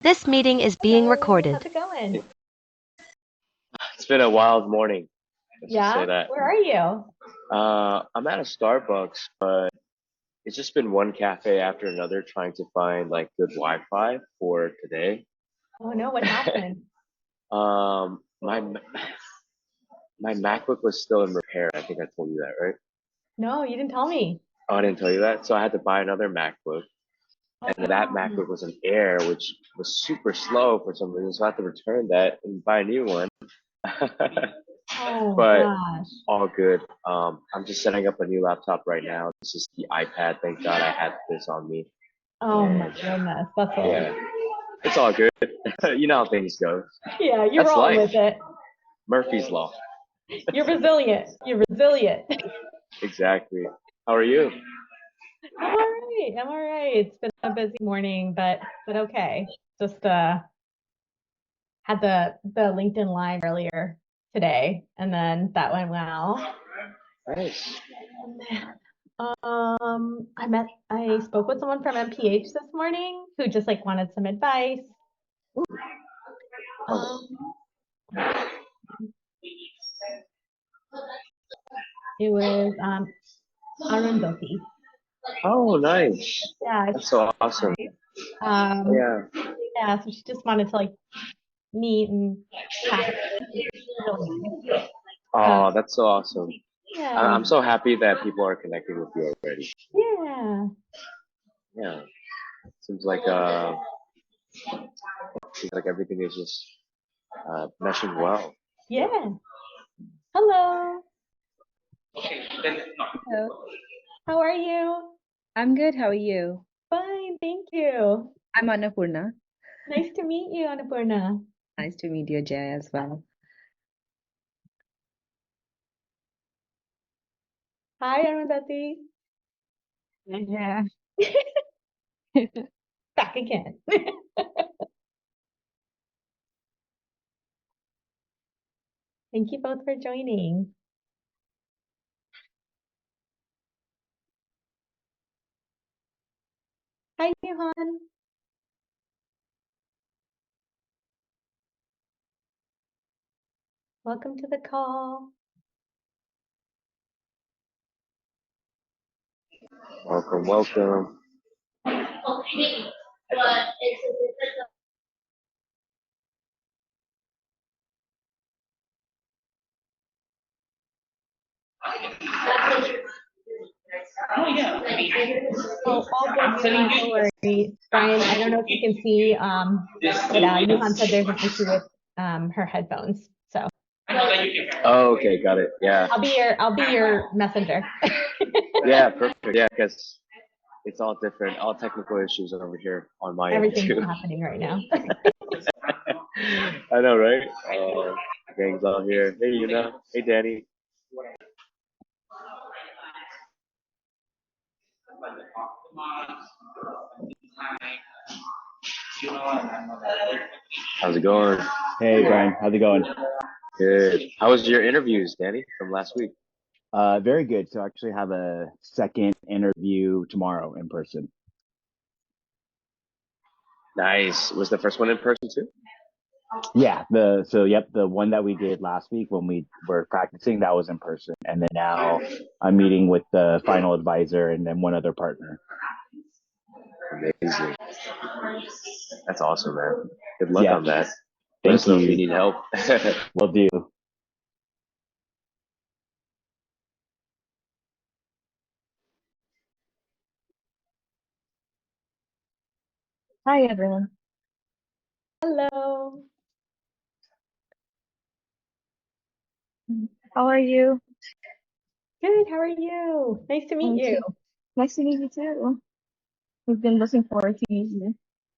This meeting is being Hello, recorded. how's it going? It's been a wild morning. Let's just say Yeah, that. where are you? I'm at a Starbucks, but it's just been one cafe after another trying to find like good Wi-Fi for today. Oh no, what happened? My MacBook was still in repair. I think I told you that, right? No, you didn't tell me. Oh, I didn't tell you that. So I had to buy another MacBook, and that Oh, MacBook was an Air, which was super slow for some reason. So I had to return that and buy a new one. oh But gosh. all good. I'm just setting up a new laptop right now. This is the iPad. Thank God I had this on me. Oh my And goodness, that's all. yeah, it's all good. You know how things go. Yeah, you're That's rolling life. with it. Murphy's Law. You're resilient. You're resilient. Exactly. How are you? I'm all right. I'm all right. It's been a busy morning, but okay. Just had the LinkedIn Live earlier today, and then that went well. Nice. I spoke with someone from MPH this morning who just like wanted some advice. Um, it was Arundhati. Oh, nice. Yeah, That's she's so awesome. nice. Um, Yeah. yeah, so she just wanted to like meet and chat. Really nice. So Oh, that's so awesome. yeah, I'm so happy that people are connecting with you already. yeah, Yeah. Seems like everything is just meshing well. yeah. Hello, Hello. how are you? I'm good. How are you? Fine, thank you. I'm Annapurna. Nice to meet you, Annapurna. Nice to meet you, Jaya, as well. Hi, Arundhati. Yeah. Back again. Thank you both for joining. Hi, Johan. Welcome to the call. Welcome, welcome. Oh, all good, Johan. No worries. Brian, I don't know if you can see, but Johan said there's an issue with her headphones. So Oh, okay, got it. Yeah. I'll be your messenger. Yeah, perfect. Yeah, because it's all different, all technical issues over here on my end Everything's too. happening right now. I know, right? Gang's all here. Hey, Hey, Danny. How's it going? Hey Brian, how's it going? Good. How was your interviews, Danny, from last week? Very good. So I actually have a second interview tomorrow in person. Nice. Was the first one in person too? Yeah, the one that we did last week when we were practicing, that was in person. And then now I'm meeting with the final advisor and then one other partner. Amazing. That's awesome, man. Good luck Yeah, on that. Let thank us know if you you. need help. Will do. Hi, everyone. Hello. How are you? Good. How are you? Nice to meet I'm you. too. Nice to meet you too. We've been looking forward to meeting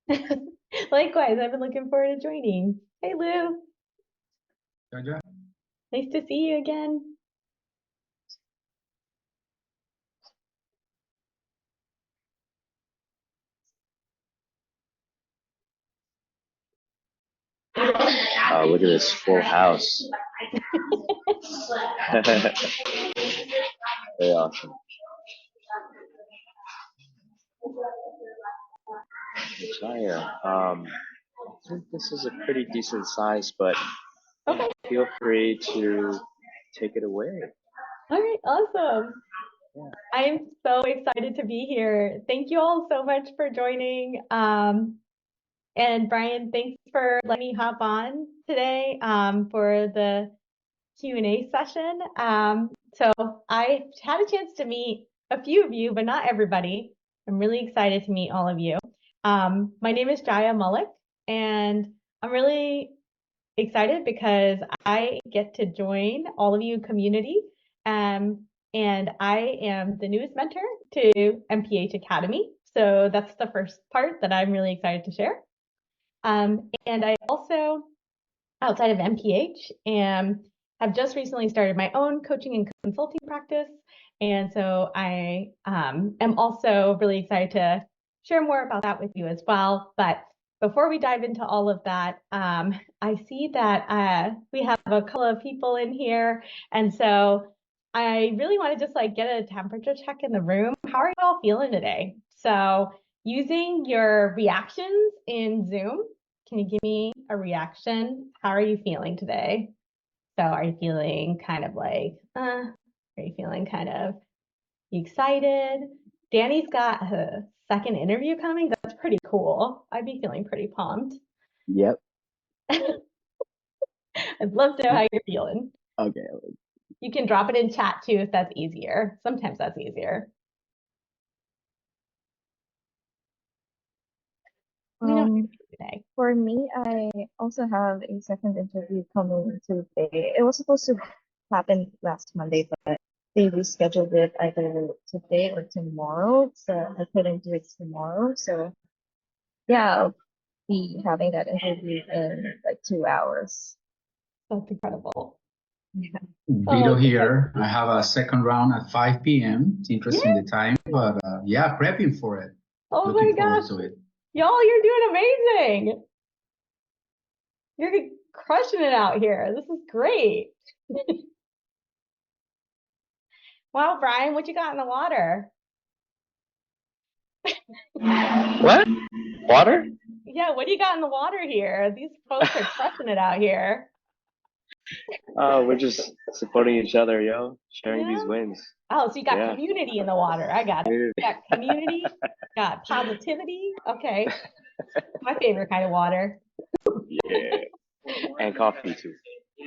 you. Likewise, I've been looking forward to joining. Hey, Lou. Nice to see you again. Look at this full house. Very awesome. Jaya, think this is a pretty decent size, but Okay. feel free to take it away. All right. Awesome. Yeah. I'm so excited to be here. Thank you all so much for joining. And Brian, thanks for letting me hop on today for the Q&A session. So I had a chance to meet a few of you, but not everybody. I'm really excited to meet all of you. My name is Jaya Mallik, and I'm really excited because I get to join all of you community. And I am the newest mentor to MPH Academy. So that's the first part that I'm really excited to share. And I also, outside of MPH, have just recently started my own coaching and consulting practice. And so I am also really excited to share more about that with you as well. But before we dive into all of that, I see that we have a couple of people in here. And so I really want to just like get a temperature check in the room. How are you all feeling today? So using your reactions in Zoom, can you give me a reaction? How are you feeling today? So are you feeling kind of like, are you feeling kind of excited? Danny's got a second interview coming. That's pretty cool. I'd be feeling pretty pumped. Yep. I'd love to know how you're feeling. Okay. You can drop it in chat too if that's easier. Sometimes that's easier. Today. For me, I also have a second interview coming today. It was supposed to happen last Monday, but they rescheduled it either today or tomorrow. So I couldn't do it tomorrow. So yeah, I'll be having that interview in like 2 hours. That's incredible. Yeah. Vito here. I have a second round at 5 p.m. It's interesting the time, but yeah, prepping for it. Oh Looking my forward gosh. to it. Y'all, you're doing amazing. You're crushing it out here. This is great. Wow, Brian, what you got in the water? What? Water? Yeah, what do you got in the water here? These folks are crushing it out here. We're just supporting each other, yo. Sharing these Yeah. wins. Oh, so you got Yeah. community in the water. I got it. You got community, got positivity. Okay. My favorite kind of water. Yeah. And coffee too.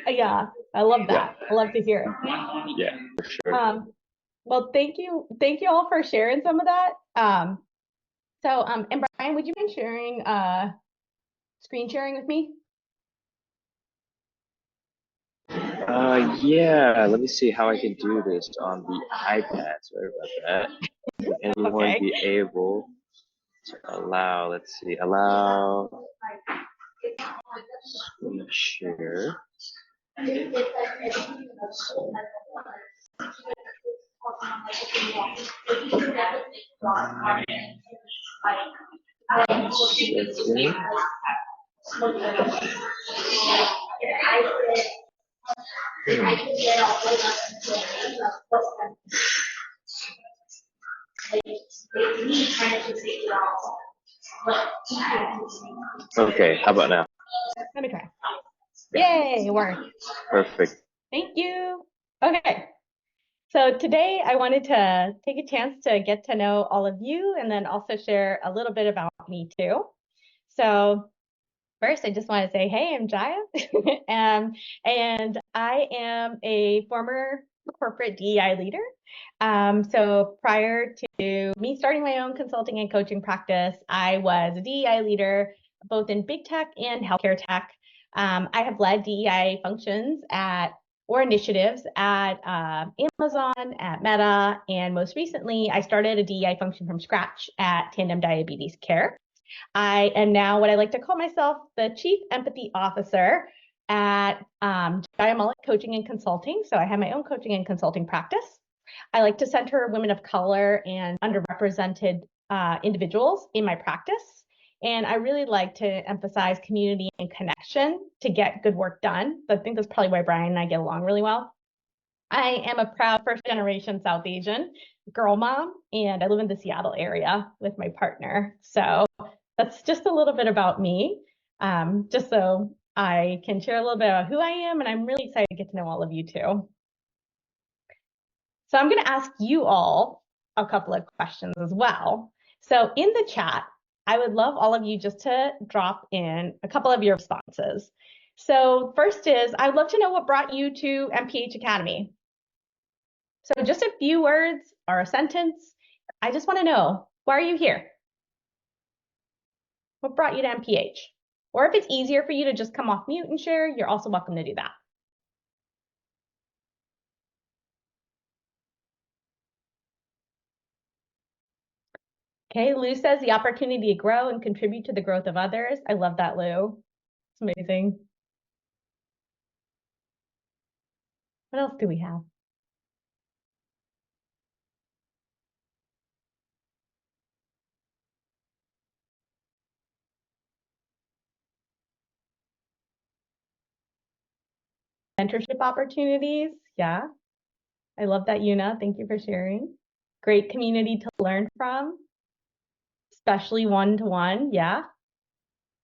Yeah, I love that. I love to hear it. Yeah, for sure. Well, thank you all for sharing some of that. And Brian, would you mind sharing screen sharing with me? Yeah, let me see how I can do this on the iPad. Sorry about that. Would anyone Okay. be able to allow, let's see, allow screen share. Okay, how about now? Let me try. Yay, it worked. Perfect. Thank you. Okay. So today I wanted to take a chance to get to know all of you and then also share a little bit about me too. So first, I just want to say, hey, I'm Jaya, and I am a former corporate DEI leader. So prior to me starting my own consulting and coaching practice, I was a DEI leader both in big tech and healthcare tech. I have led DEI functions or initiatives at Amazon, at Meta, and most recently, I started a DEI function from scratch at Tandem Diabetes Care. I am now what I like to call myself the Chief Empathy Officer at Jaya Mallik Coaching and Consulting. So I have my own coaching and consulting practice. I like to center women of color and underrepresented individuals in my practice. And I really like to emphasize community and connection to get good work done. So I think that's probably why Brian and I get along really well. I am a proud first generation South Asian girl mom, and I live in the Seattle area with my partner. So that's just a little bit about me. just so I can share a little bit about who I am, and I'm really excited to get to know all of you too. So I'm going to ask you all a couple of questions as well. So in the chat, I would love all of you just to drop in a couple of your responses. So first is, I'd love to know what brought you to MPH Academy. So just a few words or a sentence. I just want to know, why are you here? What brought you to MPH? Or if it's easier for you to just come off mute and share, you're also welcome to do that. Okay, Lou says the opportunity to grow and contribute to the growth of others. I love that, Lou. It's amazing. What else do we have? Mentorship opportunities. Yeah, I love that, Yuna. Thank you for sharing. Great community to learn from, especially one-to-one. Yeah.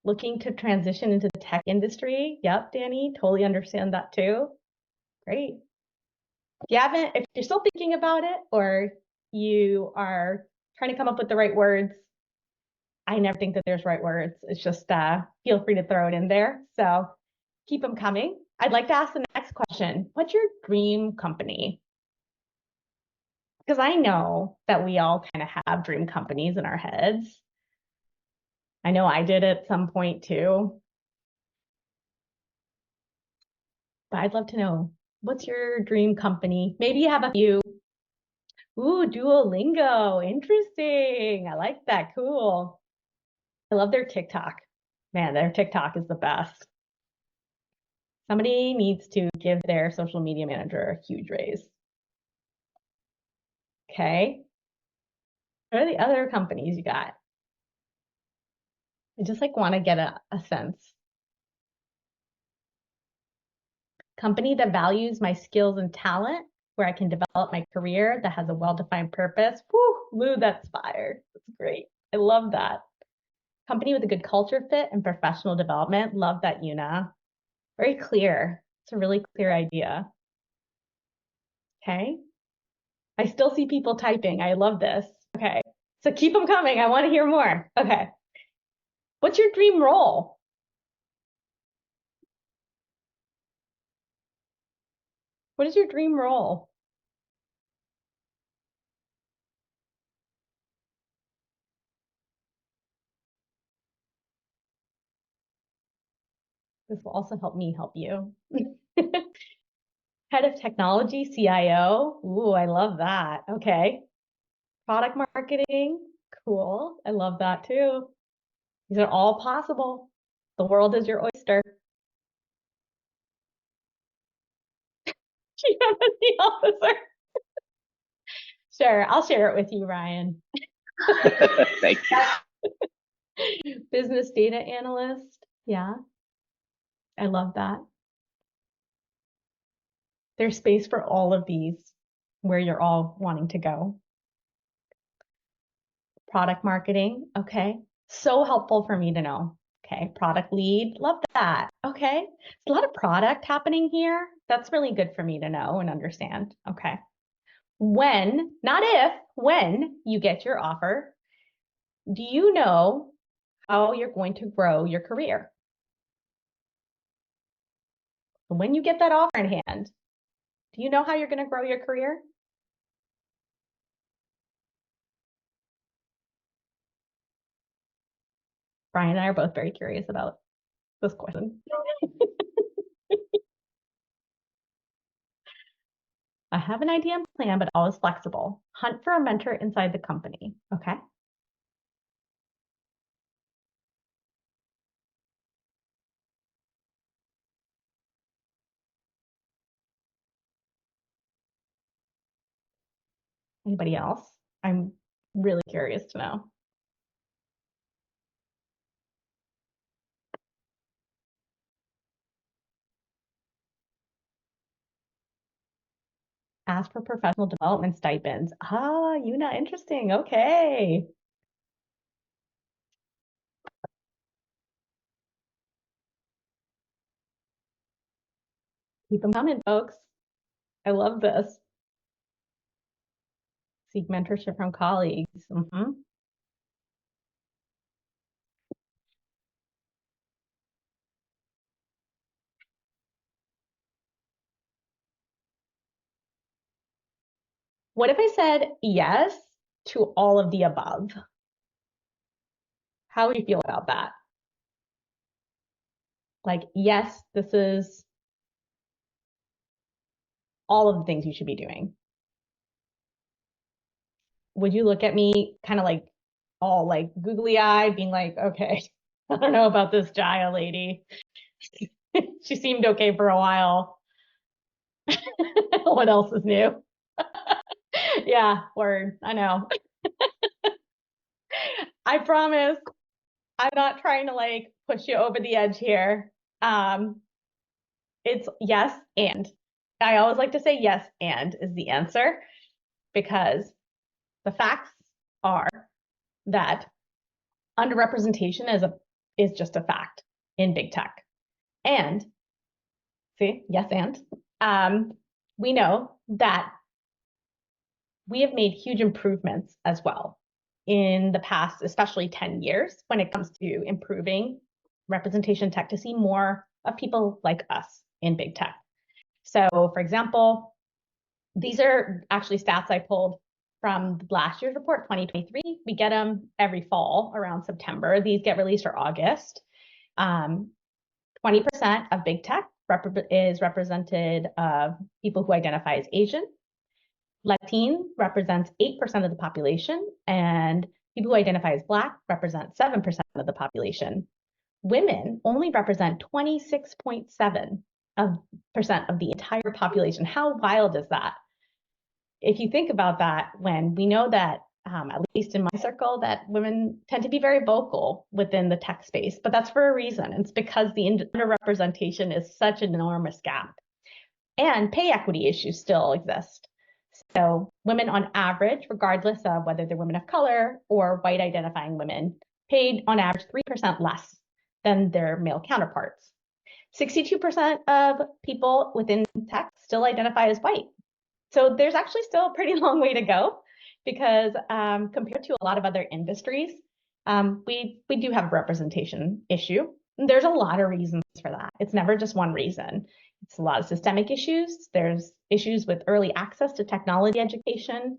Looking to transition into the tech industry. Yep, Danny, totally understand that too. Great. If you're still thinking about it or you are trying to come up with the right words, I never think that there's right words. It's just feel free to throw it in there. So keep them coming. I'd like to ask the next question. What's your dream company? Because I know that we all kind of have dream companies in our heads. I know I did at some point too. But I'd love to know, what's your dream company? Maybe you have a few. Ooh, Duolingo. Interesting. I like that. Cool. I love their TikTok. Man, their TikTok is the best. Somebody needs to give their social media manager a huge raise. Okay. What are the other companies you got? I just want to get a sense. Company that values my skills and talent, where I can develop my career, that has a well-defined purpose. Woo, Lou, that's fire. That's great. I love that. Company with a good culture fit and professional development. Love that, Yuna. Very clear. It's a really clear idea. Okay. I still see people typing. I love this. Okay. So keep them coming. I want to hear more. Okay. What's your dream role? What is your dream role? This will also help me help you. Head of technology, CIO. Ooh, I love that. Okay. Product marketing. Cool. I love that too. These are all possible. The world is your oyster. Chief Embassy Officer. Sure, I'll share it with you, Ryan. Thank you. Business data analyst. Yeah. I love that. There's space for all of these where you're all wanting to go. Product marketing. Okay. So helpful for me to know. Okay. Product lead. Love that. Okay. There's a lot of product happening here. That's really good for me to know and understand. Okay. When, not if, when you get your offer, do you know how you're going to grow your career? When you get that offer in hand, do you know how you're going to grow your career? Brian and I are both very curious about this question. I have an idea and plan, but always flexible. Hunt for a mentor inside the company. Okay. Anybody else? I'm really curious to know. Ask for professional development stipends. Ah, Yuna, interesting. Okay. Keep them coming, folks. I love this. Seek mentorship from colleagues. What if I said yes to all of the above? How would you feel about that? Like, yes, this is all of the things you should be doing. Would you look at me kind of like all like googly eyed, being like, okay, I don't know about this Jaya lady. She seemed okay for a while. What else is new? Yeah, word. I know. I promise I'm not trying to like push you over the edge here. It's yes, and I always like to say yes, and is the answer, because the facts are that underrepresentation is just a fact in big tech. And see, yes, and we know that we have made huge improvements as well in the past, especially 10 years, when it comes to improving representation tech to see more of people like us in big tech. So, for example, these are actually stats I pulled from last year's report, 2023. We get them every fall around September. These get released for August. 20% of big tech is represented of people who identify as Asian. Latin represents 8% of the population, and people who identify as Black represent 7% of the population. Women only represent 26.7% of the entire population. How wild is that? If you think about that, when we know that, at least in my circle, that women tend to be very vocal within the tech space, but that's for a reason. It's because the underrepresentation is such an enormous gap. And pay equity issues still exist. So women on average, regardless of whether they're women of color or white identifying women, paid on average 3% less than their male counterparts. 62% of people within tech still identify as white. So there's actually still a pretty long way to go, because compared to a lot of other industries, we do have a representation issue. There's a lot of reasons for that. It's never just one reason. It's a lot of systemic issues. There's issues with early access to technology education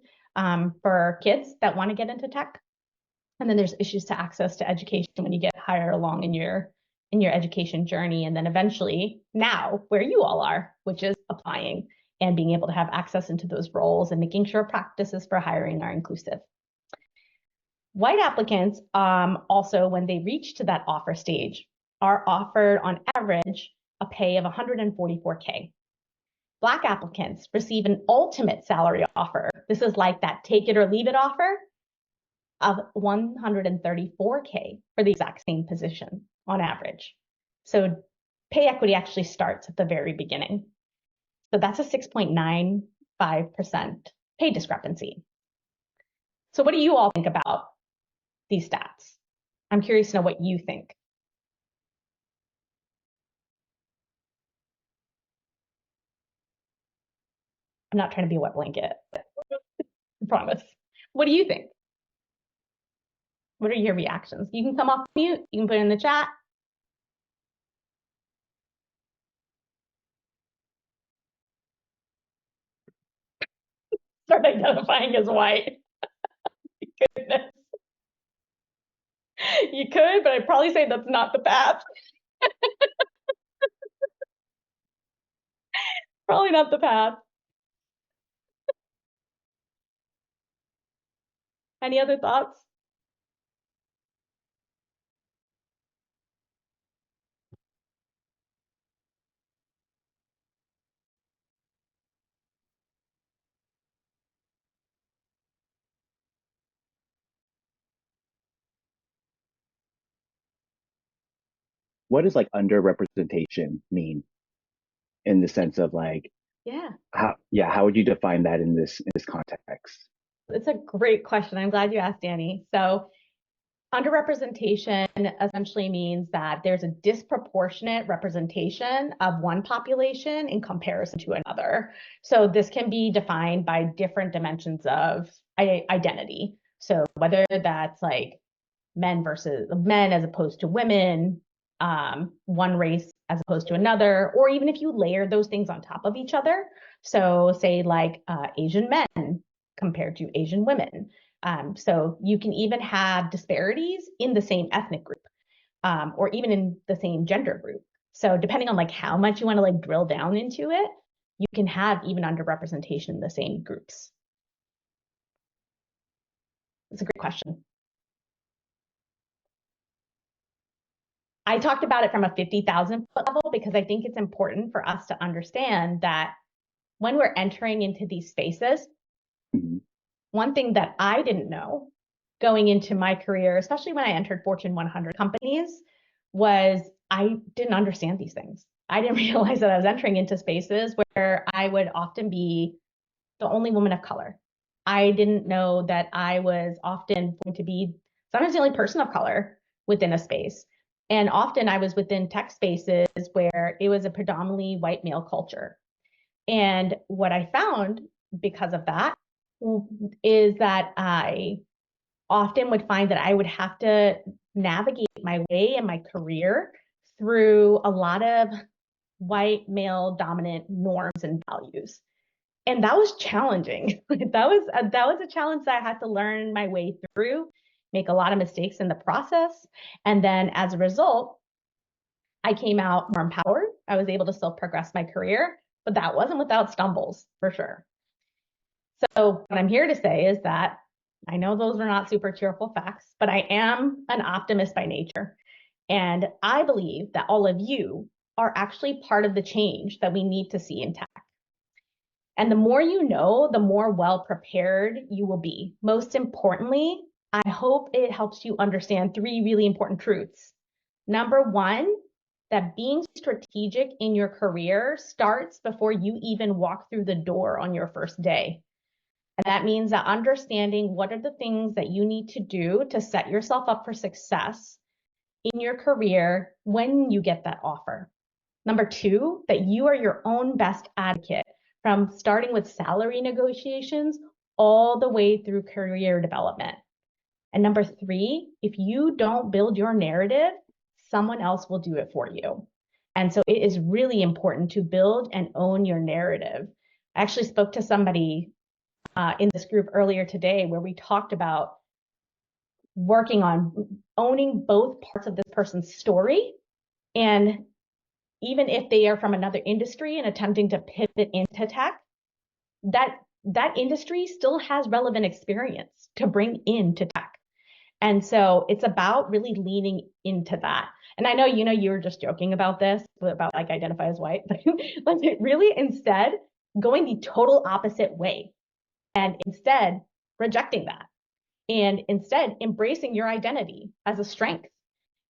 for kids that want to get into tech. And then there's issues to access to education when you get higher along in your education journey. And then eventually now where you all are, which is applying and being able to have access into those roles and making sure practices for hiring are inclusive. White applicants also, when they reach to that offer stage, are offered on average a pay of $144K. Black applicants receive an ultimate salary offer. This is like that take it or leave it offer of $134K for the exact same position on average. So pay equity actually starts at the very beginning. So that's a 6.95% pay discrepancy. So what do you all think about these stats? I'm curious to know what you think. I'm not trying to be a wet blanket, I promise. What do you think? What are your reactions? You can come off mute, you can put it in the chat. Start identifying as white. Goodness. You could, but I'd probably say that's not the path. Probably not the path. Any other thoughts? What does like underrepresentation mean in the sense of like, Yeah, how would you define that in this context? it's a great question. I'm glad you asked, Danny. So Underrepresentation essentially means that there's a disproportionate representation of one population in comparison to another. So this can be defined by different dimensions of identity. So whether that's like men as opposed to women, one race as opposed to another, or even if you layer those things on top of each other. So say like Asian men compared to Asian women. So you can even have disparities in the same ethnic group, or even in the same gender group. So depending on like how much you want to like drill down into it, you can have even underrepresentation in the same groups. It's a great question. I talked about it from a 50,000 foot level because I think it's important for us to understand that when we're entering into these spaces, one thing that I didn't know going into my career, especially when I entered Fortune 100 companies, was I didn't understand these things. I didn't realize that I was entering into spaces where I would often be the only woman of color. I didn't know that I was often going to be sometimes the only person of color within a space. And often I was within tech spaces where it was a predominantly white male culture. And what I found because of that is that I often would find that I would have to navigate my way in my career through a lot of white male dominant norms and values. And that was challenging. that was a challenge that I had to learn my way through, make a lot of mistakes in the process. And then as a result, I came out more empowered. I was able to still progress my career, but that wasn't without stumbles for sure. So what I'm here to say is that I know those are not super cheerful facts, but I am an optimist by nature. And I believe that all of you are actually part of the change that we need to see in tech. And the more you know, the more well prepared you will be. Most importantly, I hope it helps you understand 3 really important truths. Number 1, that being strategic in your career starts before you even walk through the door on your first day. And that means that understanding what are the things that you need to do to set yourself up for success in your career when you get that offer. Number 2, that you are your own best advocate from starting with salary negotiations all the way through career development. And number 3, if you don't build your narrative, someone else will do it for you. And so it is really important to build and own your narrative. I actually spoke to somebody in this group earlier today where we talked about working on owning both parts of this person's story. And even if they are from another industry and attempting to pivot into tech, that industry still has relevant experience to bring into tech. And so it's about really leaning into that. And I know, you were just joking about this, about like identify as white, but really instead going the total opposite way and instead rejecting that and instead embracing your identity as a strength,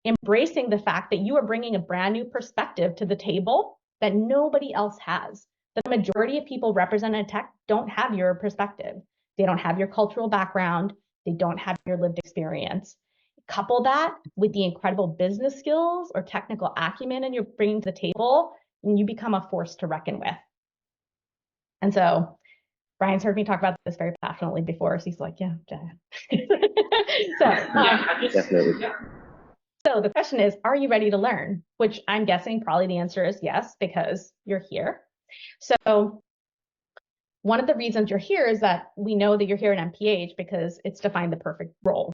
embracing the fact that you are bringing a brand new perspective to the table that nobody else has. The majority of people represented in tech don't have your perspective. They don't have your cultural background. They don't have your lived experience. Couple that with the incredible business skills or technical acumen and you're bringing to the table, and you become a force to reckon with. And so Brian's heard me talk about this very passionately before, so he's like, yeah, Jaya. Definitely. So the question is, are you ready to learn? Which I'm guessing probably the answer is yes, because you're here. So one of the reasons you're here is that we know that you're here in MPH because it's defined the perfect role.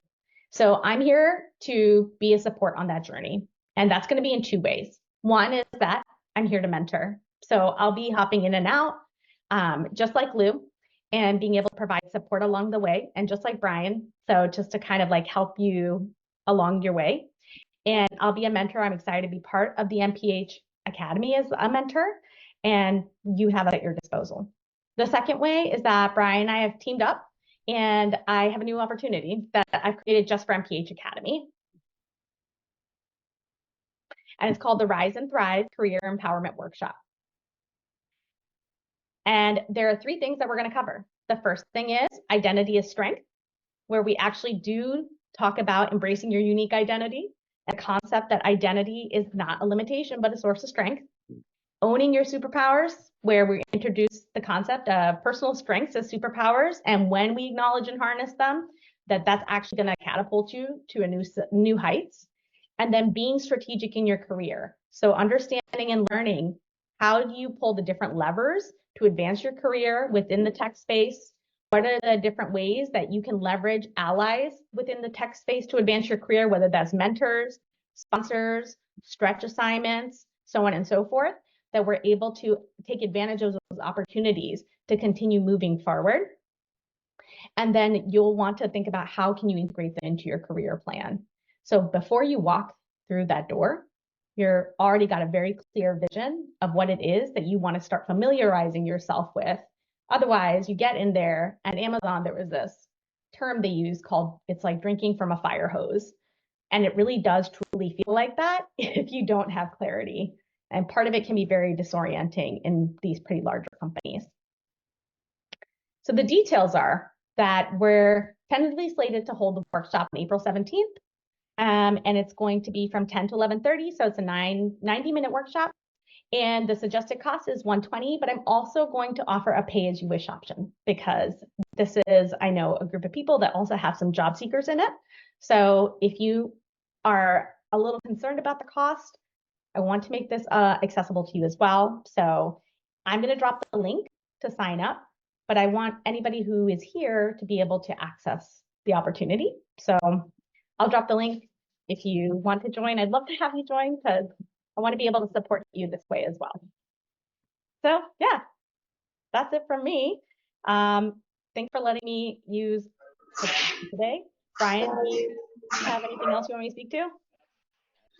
So I'm here to be a support on that journey. And that's going to be in 2 ways. One is that I'm here to mentor. So I'll be hopping in and out, just like Lou, and being able to provide support along the way. And just like Brian, so just to kind of like help you along your way. And I'll be a mentor. I'm excited to be part of the MPH Academy as a mentor, and you have it at your disposal. The second way is that Brian and I have teamed up, and I have a new opportunity that I've created just for MPH Academy. And it's called the Rise and Thrive Career Empowerment Workshop. And there are 3 things that we're going to cover. The first thing is identity as strength, where we actually do talk about embracing your unique identity, and a concept that identity is not a limitation, but a source of strength. Owning your superpowers, where we introduce the concept of personal strengths as superpowers, and when we acknowledge and harness them, that's actually going to catapult you to a new heights. And then being strategic in your career. So understanding and learning, how do you pull the different levers to advance your career within the tech space? What are the different ways that you can leverage allies within the tech space to advance your career, whether that's mentors, sponsors, stretch assignments, so on and so forth, that we're able to take advantage of those opportunities to continue moving forward. And then you'll want to think about how can you integrate them into your career plan. So before you walk through that door, you're already got a very clear vision of what it is that you want to start familiarizing yourself with. Otherwise, you get in there. At Amazon, there was this term they use called, it's like drinking from a fire hose. And it really does truly feel like that if you don't have clarity. And part of it can be very disorienting in these pretty larger companies. So the details are that we're tentatively slated to hold the workshop on April 17th. And it's going to be from 10 to 11:30. So it's a 90-minute workshop. And the suggested cost is $120, but I'm also going to offer a pay-as-you-wish option because this is, I know, a group of people that also have some job seekers in it. So if you are a little concerned about the cost, I want to make this accessible to you as well. So I'm going to drop the link to sign up, but I want anybody who is here to be able to access the opportunity. So I'll drop the link if you want to join. I'd love to have you join because I want to be able to support you this way as well. So yeah, that's it from me. Thanks for letting me use today. Brian, do you have anything else you want me to speak to?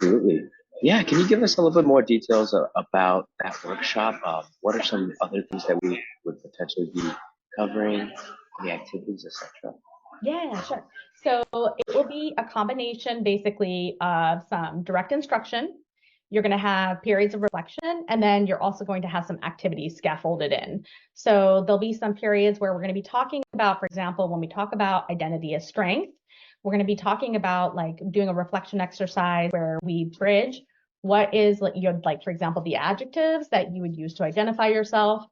Absolutely. Yeah, can you give us a little bit more details about that workshop? What are some other things that we would potentially be covering, the activities, etc.? Yeah, sure. So it will be a combination basically of some direct instruction. You're going to have periods of reflection, and then you're also going to have some activities scaffolded in. So there'll be some periods where we're going to be talking about, for example, when we talk about identity as strength, we're going to be talking about like doing a reflection exercise where we bridge what is, like, for example, the adjectives that you would use to identify yourself,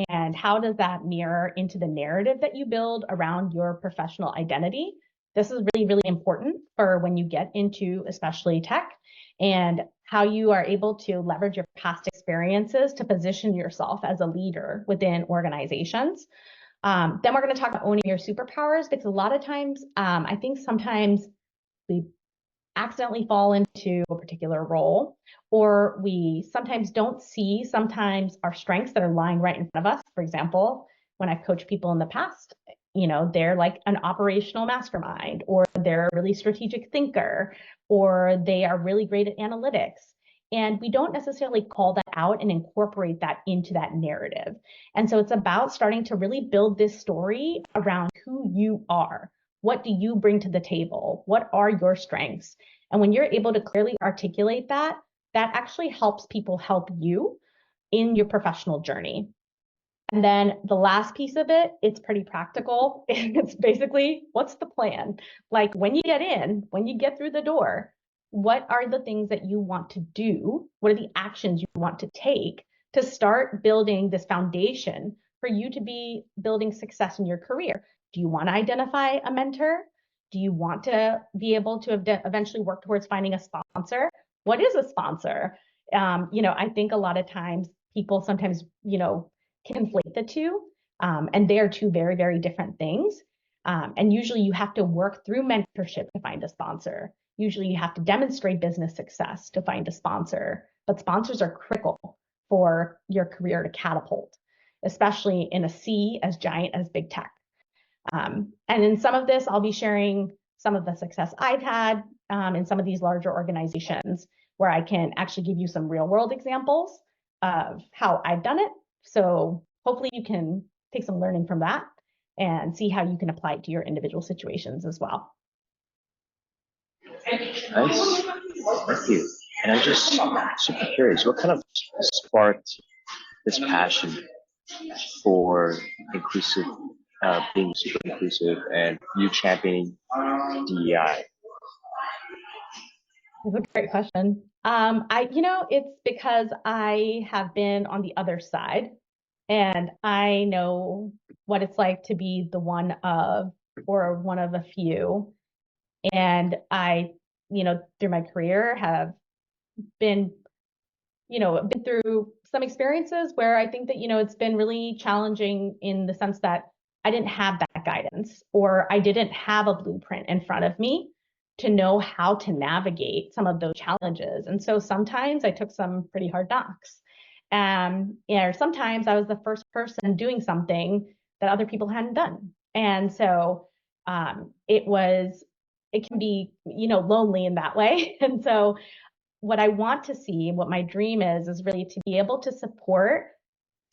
and how does that mirror into the narrative that you build around your professional identity. This is really, really important for when you get into especially tech, and how you are able to leverage your past experiences to position yourself as a leader within organizations. Then we're going to talk about owning your superpowers, because a lot of times, I think sometimes we accidentally fall into a particular role, or we sometimes don't see sometimes our strengths that are lying right in front of us. For example, when I've coached people in the past, they're like an operational mastermind, or they're a really strategic thinker, or they are really great at analytics. And we don't necessarily call that out and incorporate that into that narrative. And so it's about starting to really build this story around who you are. What do you bring to the table? What are your strengths? And when you're able to clearly articulate that, that actually helps people help you in your professional journey. And then the last piece of it, it's pretty practical. It's basically, what's the plan? Like when you get in, when you get through the door, what are the things that you want to do? What are the actions you want to take to start building this foundation for you to be building success in your career? Do you want to identify a mentor? Do you want to be able to eventually work towards finding a sponsor? What is a sponsor? I think a lot of times people sometimes, conflate the two, and they are two very, very different things. And usually you have to work through mentorship to find a sponsor. Usually you have to demonstrate business success to find a sponsor, but sponsors are critical for your career to catapult, especially in a sea as giant as big tech. And in some of this, I'll be sharing some of the success I've had in some of these larger organizations, where I can actually give you some real world examples of how I've done it. So hopefully you can take some learning from that and see how you can apply it to your individual situations as well. Nice. Thank you. And I'm just super curious, what kind of sparked this passion for inclusive being super inclusive and you championing DEI? That's a great question. It's because I have been on the other side and I know what it's like to be the one of or one of a few. And I, through my career have been, been through some experiences where I think that, it's been really challenging in the sense that I didn't have that guidance or I didn't have a blueprint in front of me to know how to navigate some of those challenges. And so sometimes I took some pretty hard knocks. Sometimes I was the first person doing something that other people hadn't done. And so it can be, lonely in that way. And so what I want to see, what my dream is really to be able to support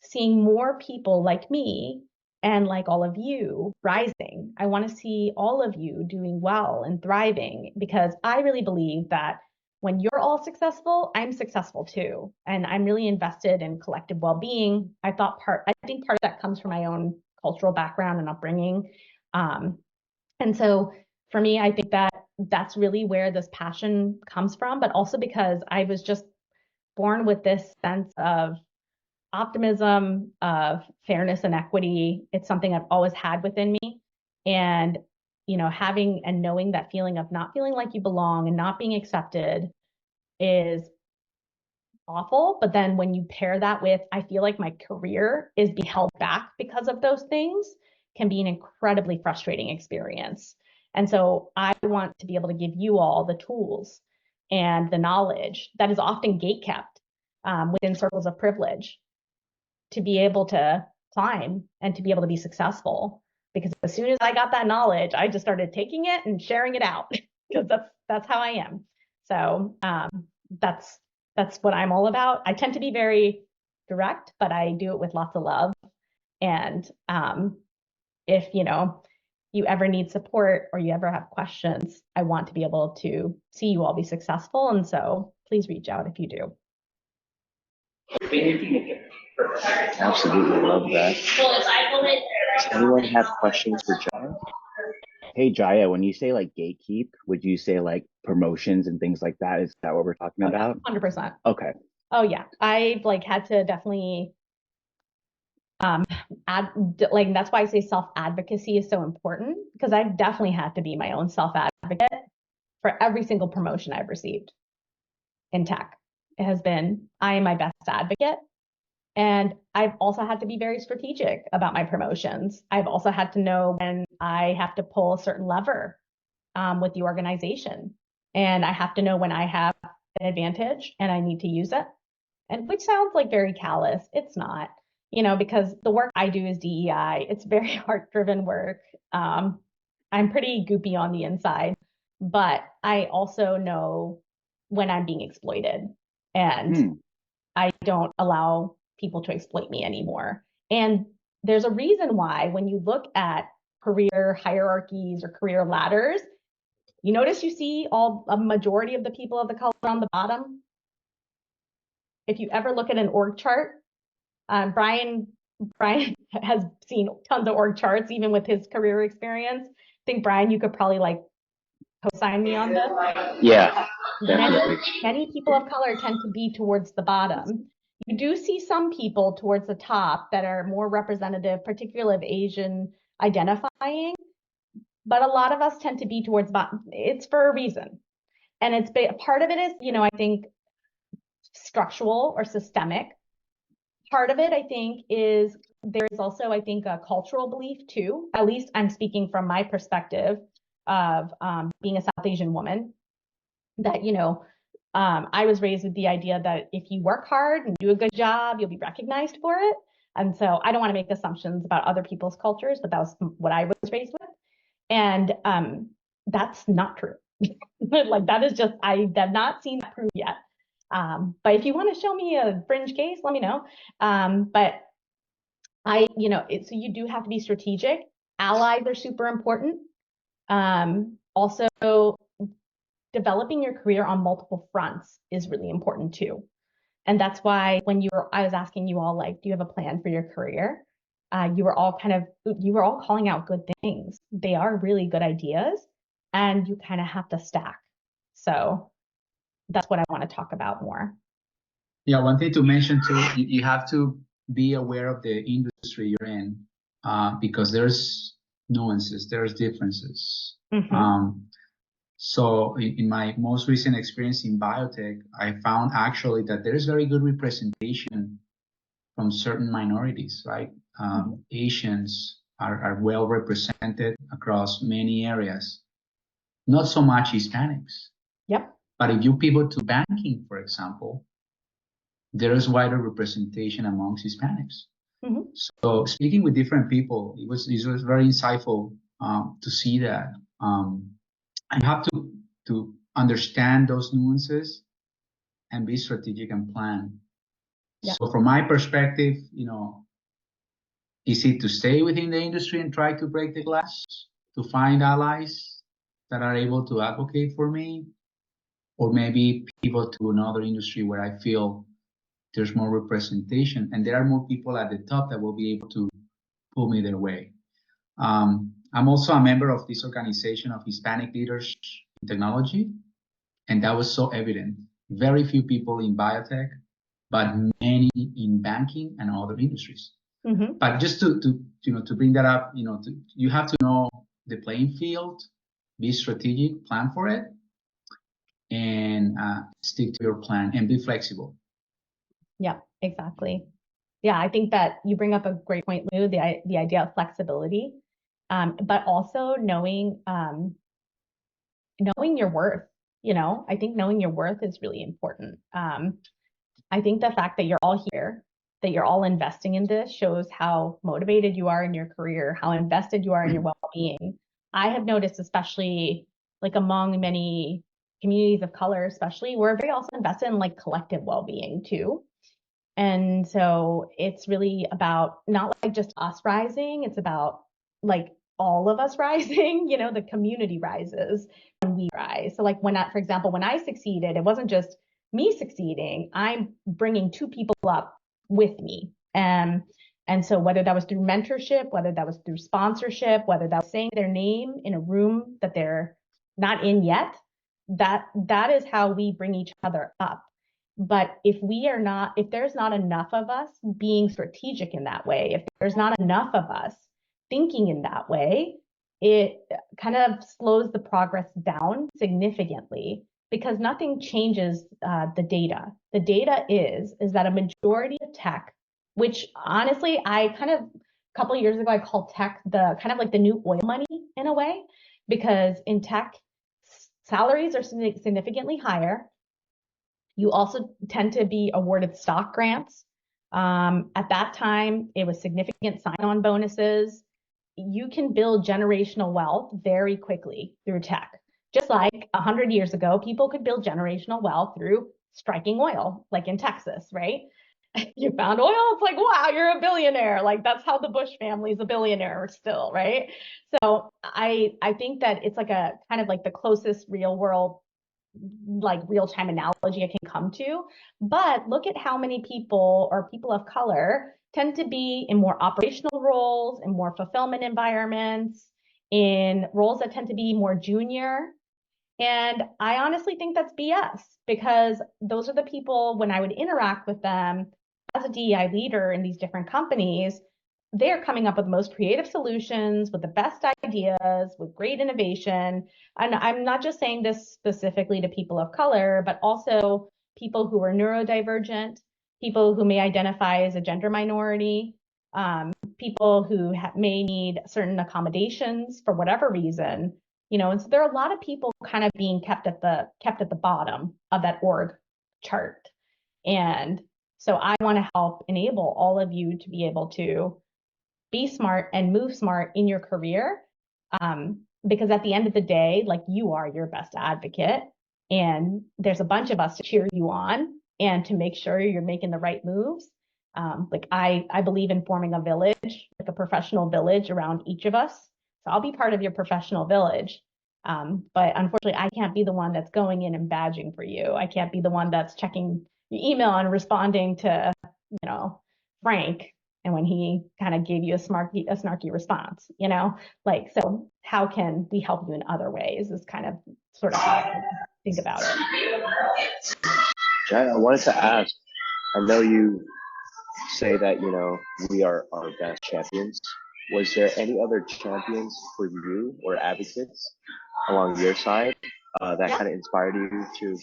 seeing more people like me and like all of you rising. I want to see all of you doing well and thriving because I really believe that when you're all successful, I'm successful too. And I'm really invested in collective well-being. I think part of that comes from my own cultural background and upbringing. And so for me, I think that that's really where this passion comes from, but also because I was just born with this sense of optimism, of fairness and equity. It's something I've always had within me. And, having and knowing that feeling of not feeling like you belong and not being accepted is awful. But then when you pair that with, I feel like my career is being held back because of those things, can be an incredibly frustrating experience. And so I want to be able to give you all the tools and the knowledge that is often gatekept within circles of privilege to be able to climb and to be able to be successful. Because as soon as I got that knowledge, I just started taking it and sharing it out because that's how I am. So that's what I'm all about. I tend to be very direct, but I do it with lots of love. And if you ever need support or you ever have questions, I want to be able to see you all be successful. And so please reach out if you do. Absolutely love that. Does anyone have questions for Jaya? Hey Jaya, when you say like gatekeep, would you say like promotions and things like that? Is that what we're talking about? 100%. Okay. Oh yeah, I've had to definitely that's why I say self-advocacy is so important because I've definitely had to be my own self-advocate for every single promotion I've received in tech. It has been, I am my best advocate. And I've also had to be very strategic about my promotions. I've also had to know when I have to pull a certain lever with the organization. And I have to know when I have an advantage and I need to use it. And which sounds like very callous. It's not, because the work I do is DEI. It's very heart-driven work. I'm pretty goopy on the inside, but I also know when I'm being exploited. And I don't allow people to exploit me anymore. And there's a reason why when you look at career hierarchies or career ladders, you notice you see a majority of the people of the color on the bottom. If you ever look at an org chart, Brian has seen tons of org charts, even with his career experience. I think Brian, you could probably co-sign me on this. Yeah, definitely. Many people of color tend to be towards the bottom. You do see some people towards the top that are more representative, particularly of Asian identifying, but a lot of us tend to be towards the bottom. It's for a reason. And part of it is, I think structural or systemic. Part of it, I think, is there is also, I think, a cultural belief too. At least I'm speaking from my perspective of being a South Asian woman, that, I was raised with the idea that if you work hard and do a good job, you'll be recognized for it. And so I don't want to make assumptions about other people's cultures, but that was what I was raised with. And that's not true. That is just, I have not seen that proved yet. But if you want to show me a fringe case, let me know. But so you do have to be strategic. Allies are super important. Also, developing your career on multiple fronts is really important too. And that's why I was asking you all, do you have a plan for your career? you were all calling out good things. They are really good ideas, and you kind of have to stack. So that's what I want to talk about more. Yeah, one thing to mention too, you have to be aware of the industry you're in, because there's nuances, there's differences. So in my most recent experience in biotech, I found actually that there is very good representation from certain minorities, right? Asians are well represented across many areas, not so much Hispanics. Yep. But if you pivot to banking, for example, there is wider representation amongst Hispanics. So speaking with different people, it was very insightful to see that. You have to understand those nuances and be strategic and plan. Yep. So from my perspective, is it to stay within the industry and try to break the glass, to find allies that are able to advocate for me, or maybe pivot to another industry where I feel there's more representation and there are more people at the top that will be able to pull me their way. I'm also a member of this organization of Hispanic leaders in technology, and that was so evident. Very few people in biotech, but many in banking and other industries. But just to bring that up, you have to know the playing field, be strategic, plan for it, and stick to your plan and be flexible. Yeah, exactly. Yeah, I think that you bring up a great point, Lou, the idea of flexibility, but also knowing your worth. I think knowing your worth is really important. I think the fact that you're all here, that you're all investing in this, shows how motivated you are in your career, how invested you are in your well-being. I have noticed, especially like among many communities of color, especially, we're very also invested in like collective well-being too. And so it's really about not like just us rising, it's about like all of us rising, the community rises when we rise. So like for example, when I succeeded, it wasn't just me succeeding, I'm bringing two people up with me. And so whether that was through mentorship, whether that was through sponsorship, whether that was saying their name in a room that they're not in yet, that is how we bring each other up. But if there's not enough of us being strategic in that way, if there's not enough of us thinking in that way, it kind of slows the progress down significantly, because nothing changes the data. The data is that a majority of tech, which honestly, a couple of years ago, I called tech the kind of like the new oil money in a way, because in tech, salaries are significantly higher. You also tend to be awarded stock grants. At that time, it was significant sign-on bonuses. You can build generational wealth very quickly through tech. Just like 100 years ago, people could build generational wealth through striking oil, like in Texas, right? You found oil, it's like, wow, you're a billionaire. Like that's how the Bush family is a billionaire still, right? So I think that it's like a kind of like the closest real world, like real-time analogy I can come to. But look at how many people or people of color tend to be in more operational roles, in more fulfillment environments, in roles that tend to be more junior. And I honestly think that's BS, because those are the people, when I would interact with them as a DEI leader in these different companies, they're coming up with the most creative solutions, with the best ideas, with great innovation. And I'm not just saying this specifically to people of color, but also people who are neurodivergent, people who may identify as a gender minority, people who may need certain accommodations for whatever reason. And so there are a lot of people kind of being kept at the bottom of that org chart. And so I want to help enable all of you to be able to be smart and move smart in your career. Because at the end of the day, like, you are your best advocate, and there's a bunch of us to cheer you on and to make sure you're making the right moves. Like I believe in forming a village, like a professional village around each of us. So I'll be part of your professional village. But unfortunately, I can't be the one that's going in and badging for you. I can't be the one that's checking your email and responding to, Frank and when he kind of gave you a snarky response, like, so how can we help you in other ways is kind of sort of how I think about it. Jaya, I wanted to ask, I know you say that, we are our best champions. Was there any other champions for you or advocates along your side that Yeah. kind of inspired you to,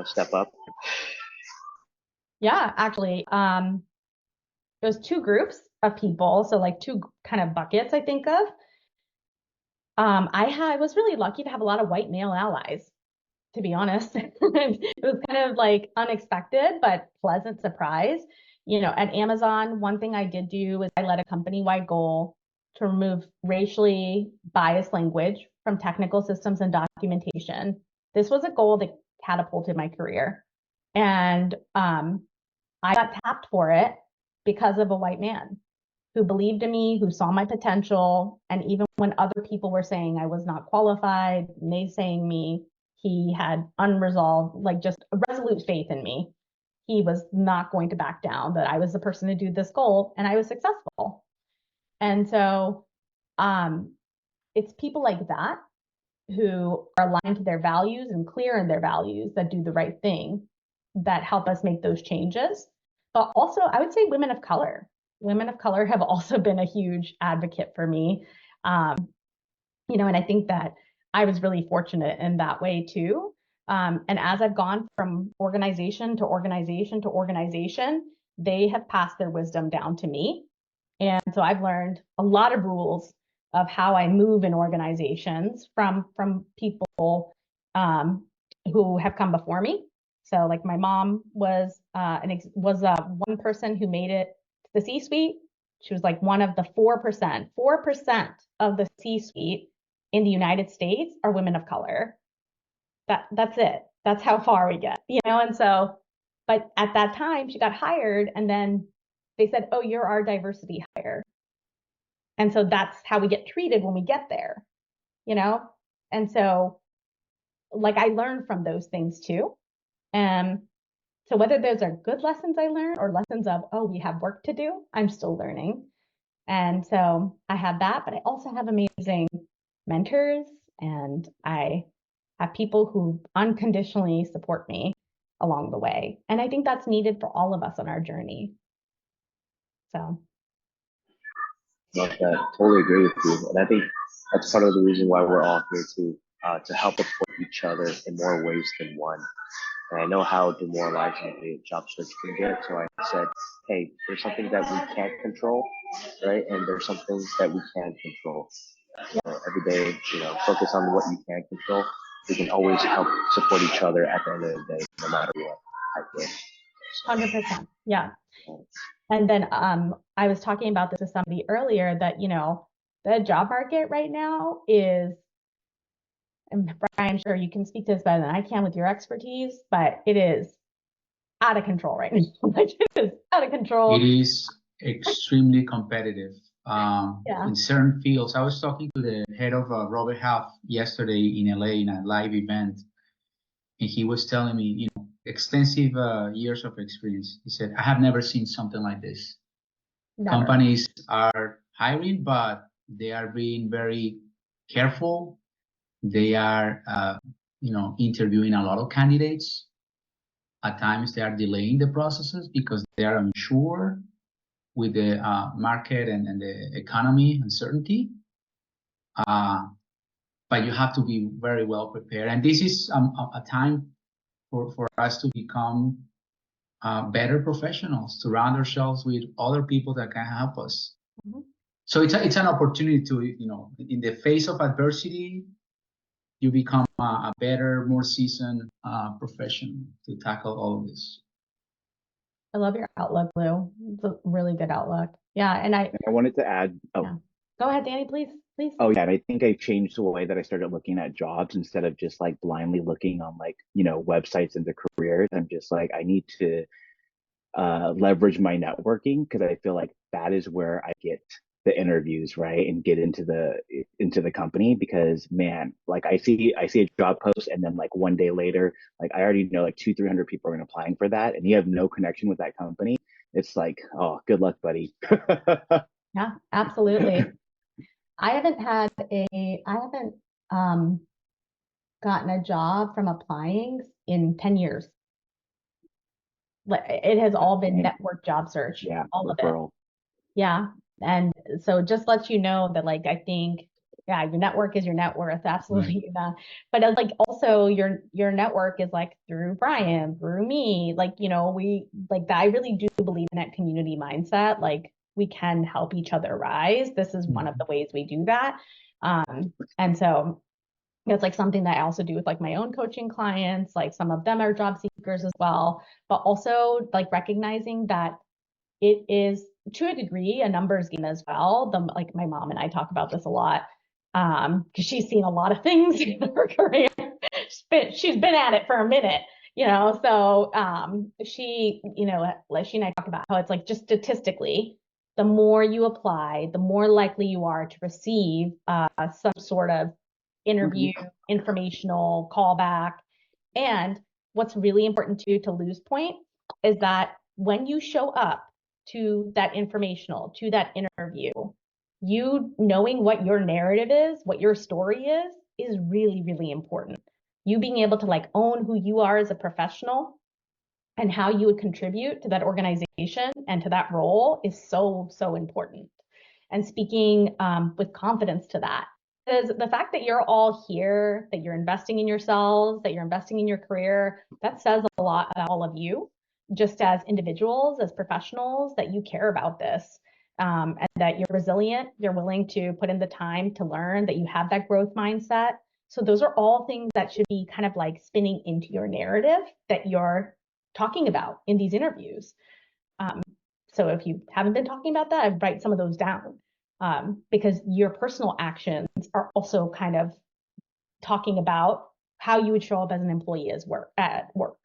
step up? Yeah, actually, there's two groups of people, so like two kind of buckets I think of. I was really lucky to have a lot of white male allies, to be honest. It was kind of like unexpected, but pleasant surprise. At Amazon, one thing I did do is I led a company-wide goal to remove racially biased language from technical systems and documentation. This was a goal that catapulted my career. And I got tapped for it because of a white man who believed in me, who saw my potential. And even when other people were saying I was not qualified, naysaying me, he had unresolved, like just a resolute faith in me. He was not going to back down, that I was the person to do this goal, and I was successful. And so it's people like that who are aligned to their values and clear in their values that do the right thing that help us make those changes. But also, I would say women of color. Women of color have also been a huge advocate for me. And I think that I was really fortunate in that way too. And as I've gone from organization to organization to organization, they have passed their wisdom down to me. And so I've learned a lot of rules of how I move in organizations from people who have come before me. So like my mom was one person who made it to the C-suite. She was like one of the 4% of the C-suite in the United States are women of color. That's it. That's how far we get, And so, but at that time she got hired, and then they said, "Oh, you're our diversity hire." And so that's how we get treated when we get there, And so, like, I learned from those things too. So whether those are good lessons I learned or lessons of, oh, we have work to do, I'm still learning. And so I have that, but I also have amazing mentors, and I have people who unconditionally support me along the way. And I think that's needed for all of us on our journey. So. Love that. Totally agree with you. And I think that's part of the reason why we're all here to help support each other in more ways than one. And I know how demoralizing a job search can get. So I said, hey, there's something that we can't control, right? And there's some things that we can control. So every day, focus on what you can control. We can always help support each other at the end of the day, no matter what. I think. 100%. Yeah. And then I was talking about this with somebody earlier that, the job market right now is, and Brian, I'm sure you can speak to this better than I can with your expertise, but it is out of control right now. Like, it is out of control. It is extremely competitive. In certain fields, I was talking to the head of Robert Half yesterday in LA in a live event, and he was telling me, extensive years of experience. He said, I have never seen something like this. Never. Companies are hiring, but they are being very careful. They are, interviewing a lot of candidates. At times, they are delaying the processes because they are unsure with the market and the economy uncertainty. But you have to be very well prepared. And this is a time for us to become better professionals, to surround ourselves with other people that can help us. Mm-hmm. So it's an opportunity to, in the face of adversity, you become a better, more seasoned professional to tackle all of this. I love your outlook, Lou. It's a really good outlook. Yeah, and I wanted to add. Yeah. Go ahead, Danny, please. Oh yeah, and I think I changed the way that I started looking at jobs instead of just like blindly looking on websites into careers. I'm just like, I need to leverage my networking, because I feel like that is where I get the interviews, right, and get into the company. Because man, like I see a job post, and then like one day later, like I already know like 200-300 people are applying for that, and you have no connection with that company. it's like, oh, good luck, buddy. Yeah, absolutely. I haven't um, gotten a job from applying in 10 years. Like it has all been network job search, Yeah, all of it. referral. Yeah. And so it just lets you know that like I think yeah, your network is your net worth, absolutely. But it's like also your network is like through Brian, through me, like we like that. I really do believe in that community mindset. Like we can help each other rise. This is one of the ways we do that. And so it's like something that I also do with like my own coaching clients, like some of them are job seekers as well, but also like recognizing that it is to a degree a numbers game as well. Like my mom and I talk about this a lot because she's seen a lot of things in her career. She's been at it for a minute, so she, like she and I talk about how it's like just statistically, the more you apply, the more likely you are to receive some sort of interview, informational callback. And what's really important too, to lose point, is that when you show up to that informational, to that interview, you knowing what your narrative is, what your story is really, really important. You being able to like own who you are as a professional and how you would contribute to that organization and to that role is so, so important. And speaking with confidence to that. Because the fact that you're all here, that you're investing in yourselves, that you're investing in your career, that says a lot about all of you, just as individuals, as professionals, that you care about this. And that you're resilient, you're willing to put in the time to learn, that you have that growth mindset. So those are all things that should be kind of like spinning into your narrative that you're talking about in these interviews. So if you haven't been talking about that, I'd write some of those down because your personal actions are also kind of talking about how you would show up as an employee at work.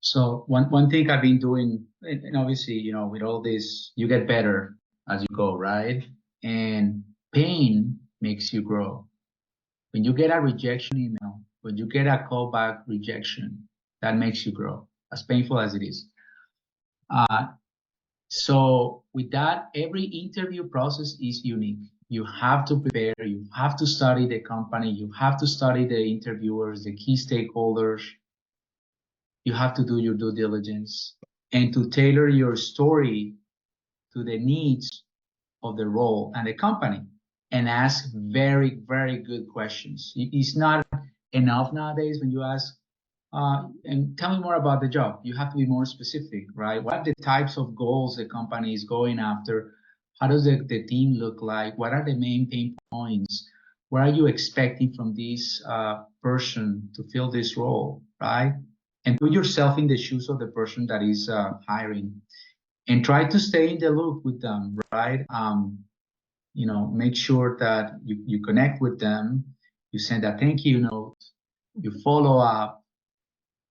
So one thing I've been doing, and obviously, with all this, you get better as you go, right? And pain makes you grow. When you get a rejection email, when you get a callback rejection, that makes you grow, as painful as it is. So with that, every interview process is unique. You have to prepare, you have to study the company, you have to study the interviewers, the key stakeholders. You have to do your due diligence and to tailor your story to the needs of the role and the company and ask very, very good questions. It's not enough nowadays when you ask, and tell me more about the job. You have to be more specific, right? What are the types of goals the company is going after? How does the team look like? What are the main pain points? What are you expecting from this person to fill this role, right? And put yourself in the shoes of the person that is hiring and try to stay in the loop with them, right? Make sure that you connect with them, you send a thank you note, you follow up,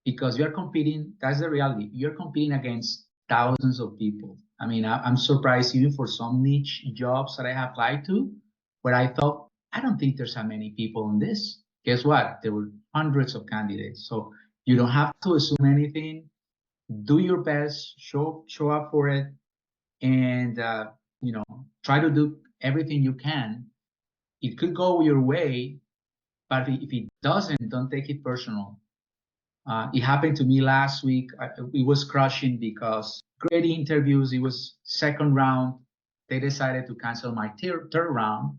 because you're competing. That's the reality. You're competing against thousands of people. I mean, I'm surprised even for some niche jobs that I have applied to, where I thought, I don't think there's that many people in this. Guess what? There were hundreds of candidates. So you don't have to assume anything. Do your best, show up for it, and try to do everything you can. It could go your way, but if it doesn't, don't take it personal. It happened to me last week. It was crushing because great interviews. It was second round. They decided to cancel my third round,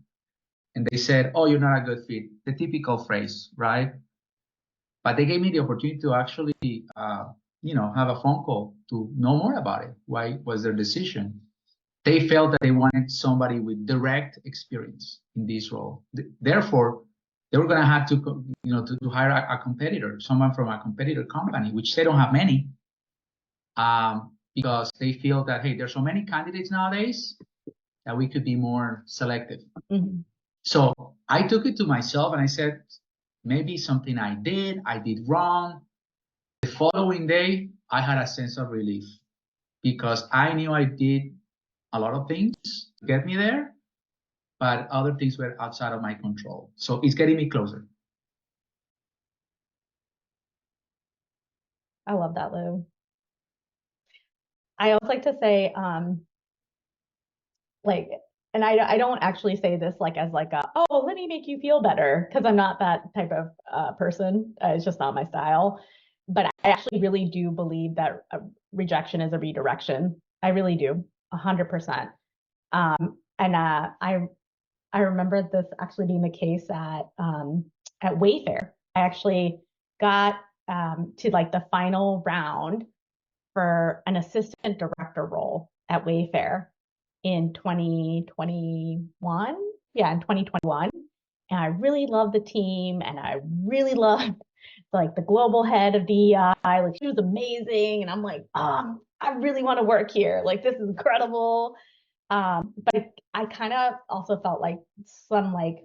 and they said, "Oh, you're not a good fit." The typical phrase, right? But they gave me the opportunity to actually, have a phone call to know more about it. Why was their decision? They felt that they wanted somebody with direct experience in this role. Therefore, they were going to have to hire a competitor, someone from a competitor company, which they don't have many, because they feel that, hey, there's so many candidates nowadays that we could be more selective. Mm-hmm. So I took it to myself and I said, maybe something I did wrong. The following day, I had a sense of relief because I knew I did a lot of things to get me there, but other things were outside of my control. So it's getting me closer. I love that, Lou. I also like to say, like, and I don't actually say this like as like a, oh, let me make you feel better, because I'm not that type of person. It's just not my style. But I actually really do believe that rejection is a redirection. I really do, 100%. And I remember this actually being the case at Wayfair. I actually got to like the final round for an assistant director role at Wayfair in 2021. Yeah, in 2021. And I really loved the team, and I really loved like the global head of DEI. Like, she was amazing. And I'm like, I really want to work here. Like, this is incredible. But I kind of also felt like some like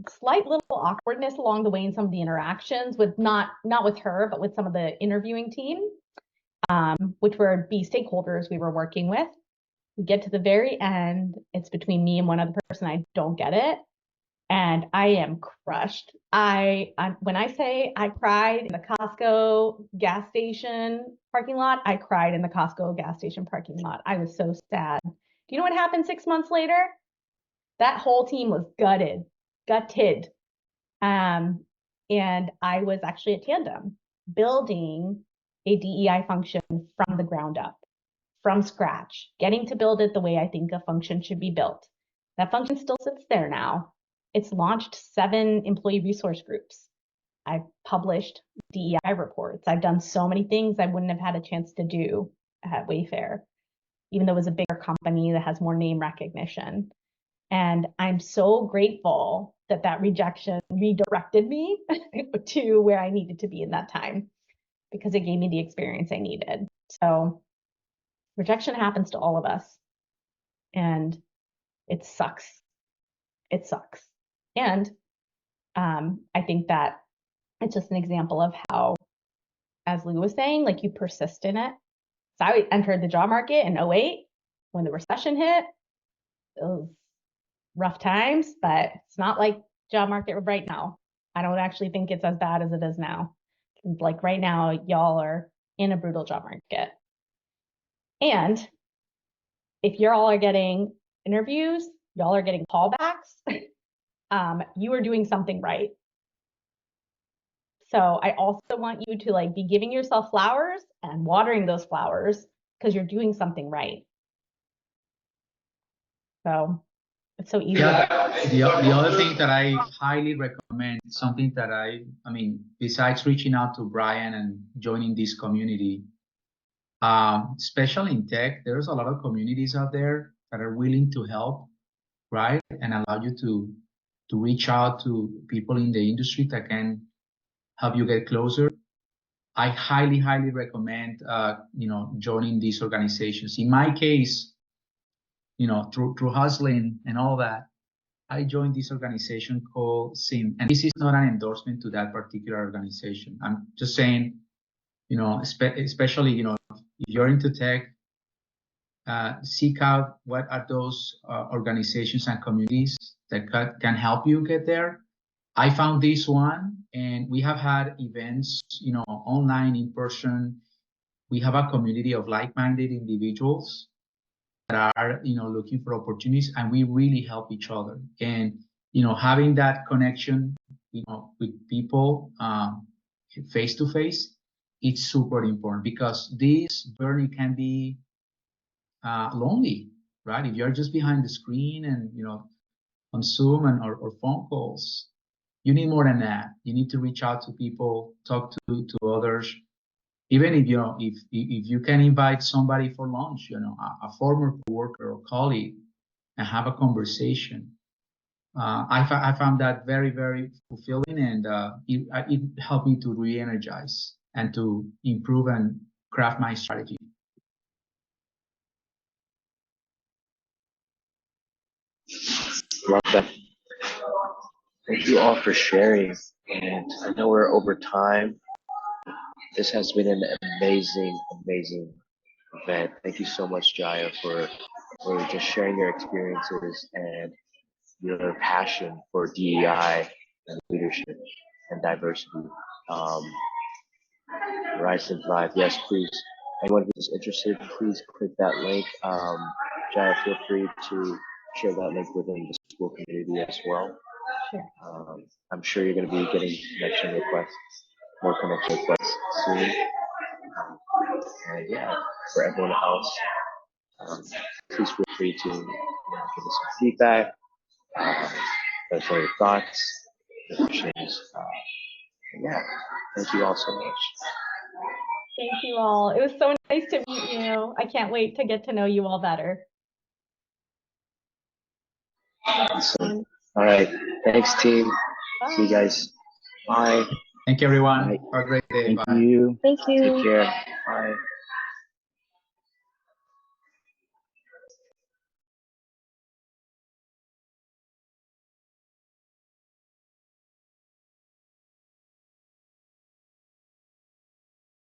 slight little awkwardness along the way in some of the interactions with not with her, but with some of the interviewing team, which were B stakeholders we were working with. We get to the very end. It's between me and one other person. I don't get it. And I am crushed. When I say I cried in the Costco gas station parking lot, I cried in the Costco gas station parking lot. I was so sad. Do you know what happened 6 months later? That whole team was gutted. And I was actually at Tandem building a DEI function from the ground up, from scratch, getting to build it the way I think a function should be built. That function still sits there now. It's launched 7 employee resource groups. I've published DEI reports. I've done so many things I wouldn't have had a chance to do at Wayfair, even though it was a bigger company that has more name recognition. And I'm so grateful that that rejection redirected me to where I needed to be in that time, because it gave me the experience I needed. So rejection happens to all of us, and it sucks. It sucks. And I think that it's just an example of how, as Lou was saying, like, you persist in it. So I entered the job market in 2008 when the recession hit. It was rough times, but it's not like job market right now. I don't actually think it's as bad as it is now. Like right now, y'all are in a brutal job market. And if you're all are getting interviews, y'all are getting callbacks, you are doing something right. So I also want you to like be giving yourself flowers and watering those flowers, because you're doing something right. So it's so easy. Yeah, the other thing that I highly recommend, something that I mean, besides reaching out to Brian and joining this community, especially in tech, there's a lot of communities out there that are willing to help, right? And allow you to reach out to people in the industry that can help you get closer. I highly, highly recommend, joining these organizations. In my case, through hustling and all that, I joined this organization called SIM. And this is not an endorsement to that particular organization. I'm just saying, especially, if you're into tech, seek out what are those organizations and communities that can help you get there. I found this one, and we have had events, online, in person. We have a community of like-minded individuals that are, looking for opportunities, and we really help each other. And, having that connection, with people, face to face, it's super important, because this journey can be lonely, right? If you're just behind the screen and, on Zoom or phone calls, you need more than that. You need to reach out to people, talk to others. Even if if you can invite somebody for lunch, a former coworker or colleague, and have a conversation. I found that very, very fulfilling, and it helped me to re-energize and to improve and craft my strategy. Love that. Thank you all for sharing. And I know we're over time. This has been an amazing, amazing event. Thank you so much, Jaya, for just sharing your experiences and your passion for DEI and leadership and diversity. Rise and thrive. Yes, please. anyone who's interested, please click that link. Jaya, feel free to share that link within the school community as well. Sure. I'm sure you're going to be getting more connection requests soon. And yeah, for everyone else, please feel free to give us some feedback, let us know your thoughts, your questions. Yeah, thank you all so much. Thank you all. It was so nice to meet you. I can't wait to get to know you all better. Awesome. All right. Thanks, team. Bye. See you guys. Bye. Thank you, everyone. Bye. Have a great day. Thank Bye. you. Thank you. Take care. Bye.